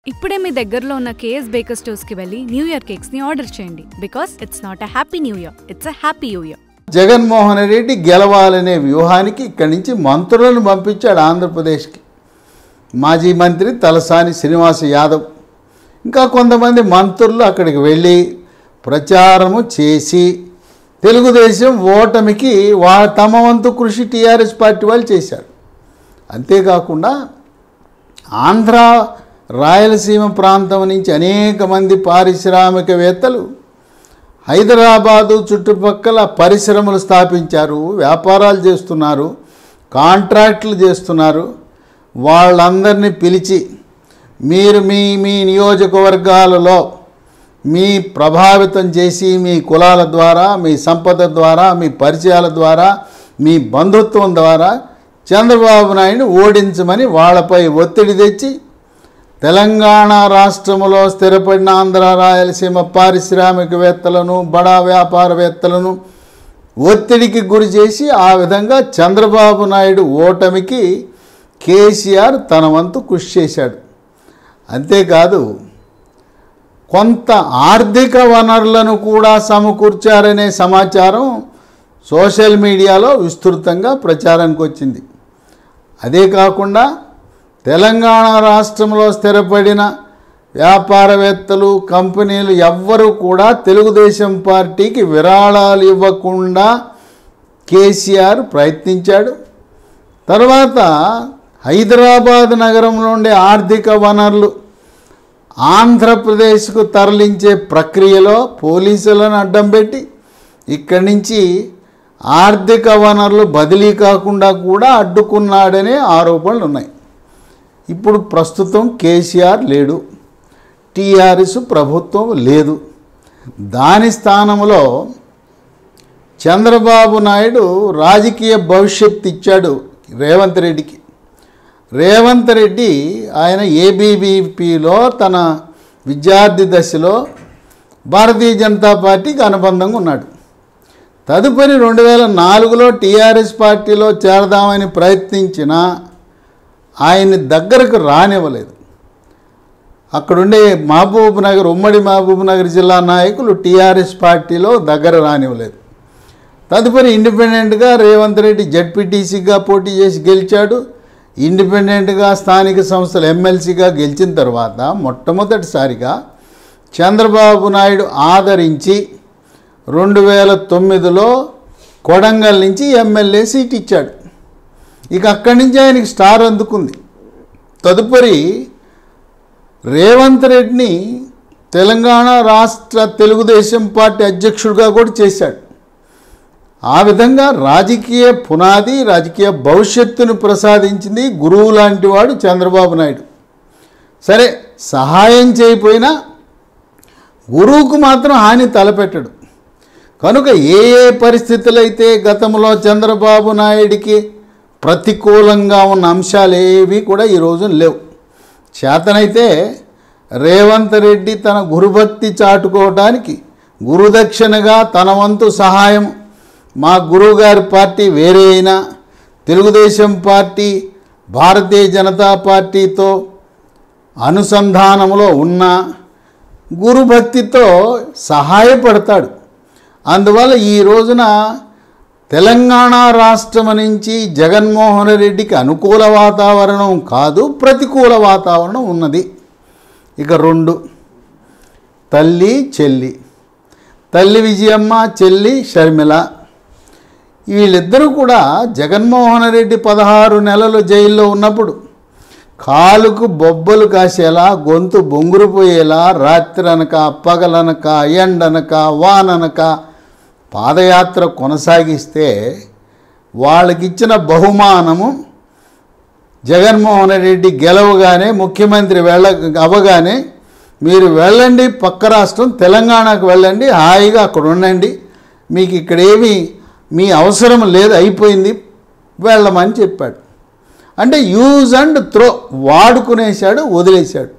ఇప్పుడే మీ దగ్గరలో ఉన్న కేఎస్ బేకర్ స్టోర్స్కి వెళ్ళి న్యూ ఇయర్ కేక్స్ని ఆర్డర్ చేయండి. Because it's not a happy new year, it's a happy new year. Jaganmohan Reddy గెలవాలనే వ్యూహానికి ఇక్కడి నుంచి మంత్రులను పంపించాడు ఆంధ్రప్రదేశ్కి. మాజీ మంత్రి తలసాని శ్రీనివాస్ యాదవ్ ఇంకా కొంతమంది మంత్రులు అక్కడికి వెళ్ళి ప్రచారము చేసి తెలుగుదేశం ఓటమికి తమ వంతు కృషి టీఆర్ఎస్ పార్టీ వాళ్ళు చేశారు. అంతేకాకుండా ఆంధ్ర రాయలసీమ ప్రాంతం నుంచి అనేక మంది పారిశ్రామికవేత్తలు హైదరాబాదు చుట్టుపక్కల పరిశ్రమలు స్థాపించారు, వ్యాపారాలు చేస్తున్నారు, కాంట్రాక్టులు చేస్తున్నారు. వాళ్ళందరినీ పిలిచి మీరు మీ మీ నియోజకవర్గాలలో మీ ప్రభావితం చేసి మీ కులాల ద్వారా, మీ సంపద ద్వారా, మీ పరిచయాల ద్వారా, మీ బంధుత్వం ద్వారా చంద్రబాబు నాయుడు ఓడించమని వాళ్ళపై ఒత్తిడి తెచ్చి తెలంగాణ రాష్ట్రంలో స్థిరపడిన ఆంధ్ర రాయలసీమ పారిశ్రామికవేత్తలను, బడా వ్యాపారవేత్తలను ఒత్తిడికి గురి చేసి ఆ విధంగా చంద్రబాబు నాయుడు ఓటమికి కేసీఆర్ తన వంతు కృషి చేశాడు. అంతేకాదు కొంత ఆర్థిక వనరులను కూడా సమకూర్చారనే సమాచారం సోషల్ మీడియాలో విస్తృతంగా ప్రచారానికి వచ్చింది. అదే కాకుండా తెలంగాణ రాష్ట్రంలో స్థిరపడిన వ్యాపారవేత్తలు, కంపెనీలు ఎవ్వరూ కూడా తెలుగుదేశం పార్టీకి విరాళాలు ఇవ్వకుండా కేసీఆర్ ప్రయత్నించాడు. తర్వాత హైదరాబాద్ నగరంలో ఉండే ఆర్థిక వనరులు ఆంధ్రప్రదేశ్కు తరలించే ప్రక్రియలో పోలీసులను అడ్డం పెట్టి ఇక్కడి నుంచి ఆర్థిక వనరులు బదిలీ కాకుండా కూడా అడ్డుకున్నాడనే ఆరోపణలు ఉన్నాయి. ఇప్పుడు ప్రస్తుతం కేసీఆర్ లేడు, టీఆర్ఎస్ ప్రభుత్వం లేదు. దాని స్థానంలో చంద్రబాబు నాయుడు రాజకీయ భవిష్యత్తు ఇచ్చాడు రేవంత్ రెడ్డికి. రేవంత్ రెడ్డి ఆయన ఏబీవీపీలో తన విద్యార్థి దశలో భారతీయ జనతా పార్టీకి అనుబంధంగా ఉన్నాడు. తదుపరి 2004లో టీఆర్ఎస్ పార్టీలో చేరదామని ప్రయత్నించినా ఆయన్ని దగ్గరకు రానివ్వలేదు. అక్కడుండే మహబూబ్ నగర్, ఉమ్మడి మహబూబ్ నగర్ జిల్లా నాయకులు టీఆర్ఎస్ పార్టీలో దగ్గర రానివ్వలేదు. తదుపరి ఇండిపెండెంట్గా రేవంత్ రెడ్డి జడ్పీటీసీగా పోటీ చేసి గెలిచాడు. ఇండిపెండెంట్గా స్థానిక సంస్థల ఎమ్మెల్సీగా గెలిచిన తర్వాత మొట్టమొదటిసారిగా చంద్రబాబు నాయుడు ఆదరించి 2009లో కొడంగల్ నుంచి ఎమ్మెల్యే సీట్ ఇచ్చాడు. ఇక అక్కడి నుంచి ఆయనకి స్టార్ అందుకుంది. తదుపరి రేవంత్ రెడ్డిని తెలంగాణ రాష్ట్ర తెలుగుదేశం పార్టీ అధ్యక్షుడిగా కూడా చేశాడు. ఆ విధంగా రాజకీయ పునాది, రాజకీయ భవిష్యత్తును ప్రసాదించింది గురువు లాంటి వాడు చంద్రబాబు నాయుడు. సరే, సహాయం చేయకపోయినా గురువుకు మాత్రం హాని తలపెట్టడు. కనుక ఏ ఏ పరిస్థితులైతే గతంలో చంద్రబాబు నాయుడికి ప్రతికూలంగా ఉన్న అంశాలు ఏవి కూడా ఈరోజు లేవు. చేతనైతే రేవంత్ రెడ్డి తన గురుభక్తి చాటుకోవడానికి గురుదక్షిణగా తన వంతు సహాయం, మా గురువుగారి పార్టీ వేరే అయినా తెలుగుదేశం పార్టీ భారతీయ జనతా పార్టీతో అనుసంధానంలో ఉన్న గురుభక్తితో సహాయపడతాడు. అందువల్ల ఈ రోజున తెలంగాణ రాష్ట్రం నుంచి జగన్మోహన్ రెడ్డికి అనుకూల వాతావరణం కాదు, ప్రతికూల వాతావరణం ఉన్నది. ఇక 2 తల్లి చెల్లి, తల్లి విజయమ్మ, చెల్లి షర్మిల, వీళ్ళిద్దరూ కూడా జగన్మోహన్ రెడ్డి 16 నెలలు జైల్లో ఉన్నప్పుడు కాలుకు బొబ్బలు కాసేలా, గొంతు బొంగురుపోయేలా రాత్రనక పగలనక ఎండనక వాననక పాదయాత్ర కొనసాగిస్తే వాళ్ళకిచ్చిన బహుమానము జగన్మోహన్ రెడ్డి గెలవగానే, ముఖ్యమంత్రి అవ్వగానే మీరు వెళ్ళండి, పక్క రాష్ట్రం తెలంగాణకు వెళ్ళండి, హాయిగా అక్కడ ఉండండి, మీకు ఇక్కడేమీ మీ అవసరం లేదు, అయిపోయింది, వెళ్ళమని చెప్పాడు. అంటే యూజ్ అండ్ త్రో, వాడుకునేశాడు, వదిలేశాడు.